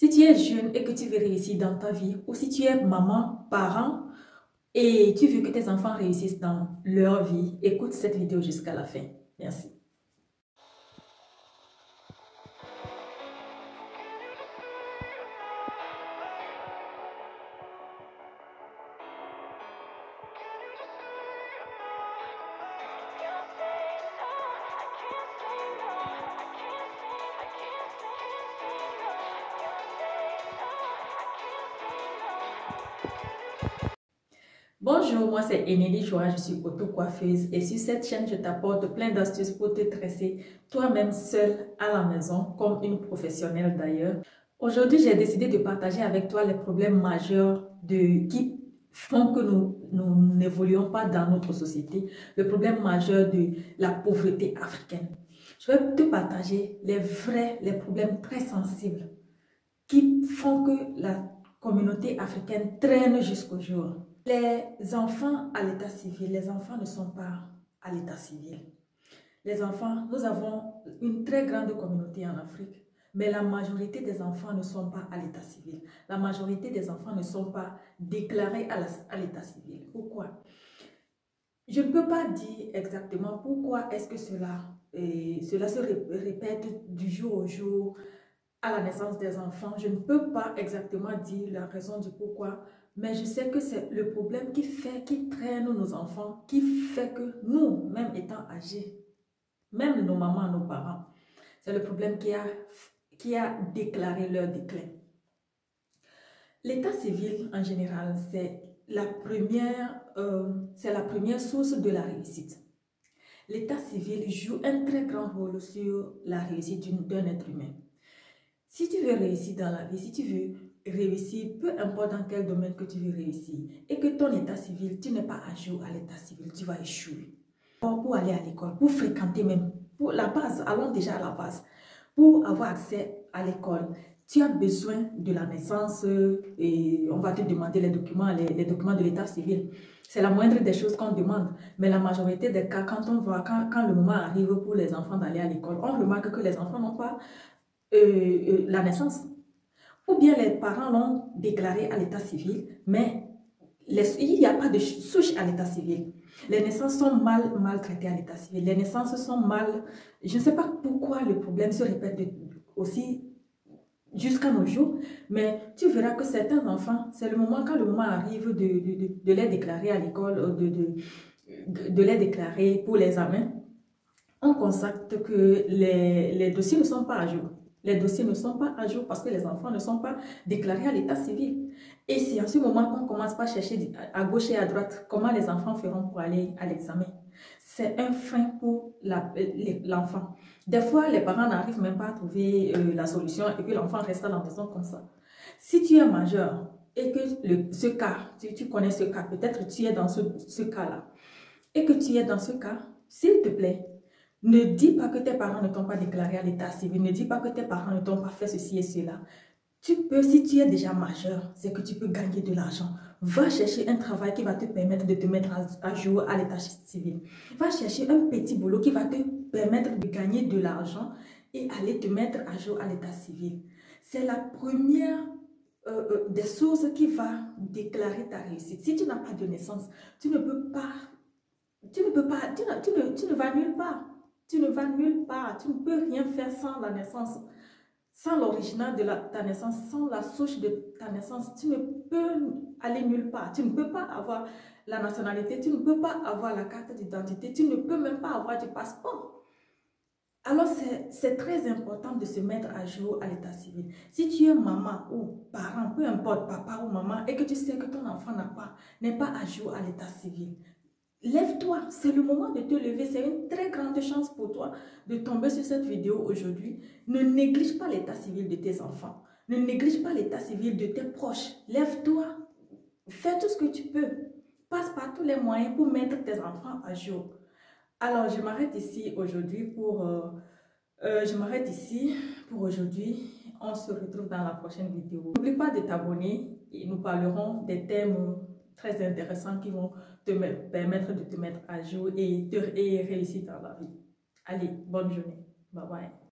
Si tu es jeune et que tu veux réussir dans ta vie, ou si tu es maman, parent, et tu veux que tes enfants réussissent dans leur vie, écoute cette vidéo jusqu'à la fin. Merci. Bonjour, moi c'est Eneli Joa, je suis auto-coiffeuse et sur cette chaîne je t'apporte plein d'astuces pour te tresser toi-même seule à la maison, comme une professionnelle d'ailleurs. Aujourd'hui, j'ai décidé de partager avec toi les problèmes majeurs qui font que nous n'évoluons pas dans notre société, le problème majeur de la pauvreté africaine. Je vais te partager les problèmes très sensibles qui font que la communauté africaine traîne jusqu'au jour. Les enfants à l'état civil, les enfants ne sont pas à l'état civil. Les enfants, nous avons une très grande communauté en Afrique, mais la majorité des enfants ne sont pas à l'état civil. La majorité des enfants ne sont pas déclarés à l'état civil. Pourquoi? Je ne peux pas dire exactement pourquoi est-ce que cela se répète du jour au jour à la naissance des enfants. Je ne peux pas exactement dire la raison du pourquoi, mais je sais que c'est le problème qui traîne nos enfants, qui fait que nous, même étant âgés, même nos mamans, nos parents, c'est le problème qui a déclaré leur déclin. L'état civil, en général, c'est la première source de la réussite. L'état civil joue un très grand rôle sur la réussite d'un être humain. Si tu veux réussir dans la vie, si tu veux réussir, peu importe dans quel domaine que tu veux réussir, et que ton état civil, tu n'es pas à jour à l'état civil, tu vas échouer. Pour aller à l'école, pour fréquenter même, pour la base, allons déjà à la base. Pour avoir accès à l'école, tu as besoin de la naissance et on va te demander les documents de l'état civil. C'est la moindre des choses qu'on demande. Mais la majorité des cas, quand le moment arrive pour les enfants d'aller à l'école, on remarque que les enfants n'ont pas la naissance. Ou bien les parents l'ont déclaré à l'état civil, mais il n'y a pas de souche à l'état civil. Les naissances sont mal traitées à l'état civil. Les naissances sont mal... Je ne sais pas pourquoi le problème se répète aussi jusqu'à nos jours, mais tu verras que certains enfants, c'est quand le moment arrive de les déclarer à l'école, de les déclarer pour l'examen, on constate que les dossiers ne sont pas à jour. Les dossiers ne sont pas à jour parce que les enfants ne sont pas déclarés à l'état civil. Et c'est en ce moment qu'on commence par chercher à gauche et à droite comment les enfants feront pour aller à l'examen. C'est un frein pour l'enfant. Des fois, les parents n'arrivent même pas à trouver la solution et que l'enfant reste à la maison comme ça. Si tu es majeur et que ce cas, tu connais ce cas, peut-être tu es dans ce cas-là, et que tu es dans ce cas, s'il te plaît, ne dis pas que tes parents ne t'ont pas déclaré à l'état civil. Ne dis pas que tes parents ne t'ont pas fait ceci et cela. Tu peux, si tu es déjà majeur, c'est que tu peux gagner de l'argent. Va chercher un travail qui va te permettre de te mettre à jour à l'état civil. Va chercher un petit boulot qui va te permettre de gagner de l'argent et aller te mettre à jour à l'état civil. C'est la première des sources qui va déclarer ta réussite. Si tu n'as pas de naissance, tu ne vas nulle part. Tu ne vas nulle part, tu ne peux rien faire sans la naissance, sans l'original de ta naissance, sans la souche de ta naissance. Tu ne peux aller nulle part, tu ne peux pas avoir la nationalité, tu ne peux pas avoir la carte d'identité, tu ne peux même pas avoir du passeport. Alors c'est très important de se mettre à jour à l'état civil. Si tu es maman ou parent, peu importe, papa ou maman, et que tu sais que ton enfant n'est pas à jour à l'état civil, lève-toi, c'est le moment de te lever, c'est une très grande chance pour toi de tomber sur cette vidéo aujourd'hui. Ne néglige pas l'état civil de tes enfants, ne néglige pas l'état civil de tes proches. Lève-toi, fais tout ce que tu peux, passe par tous les moyens pour mettre tes enfants à jour. Alors, je m'arrête ici aujourd'hui aujourd'hui. On se retrouve dans la prochaine vidéo. N'oublie pas de t'abonner et nous parlerons des thèmes très intéressants qui vont te permettre de te mettre à jour et réussir dans la vie. Allez, bonne journée. Bye bye.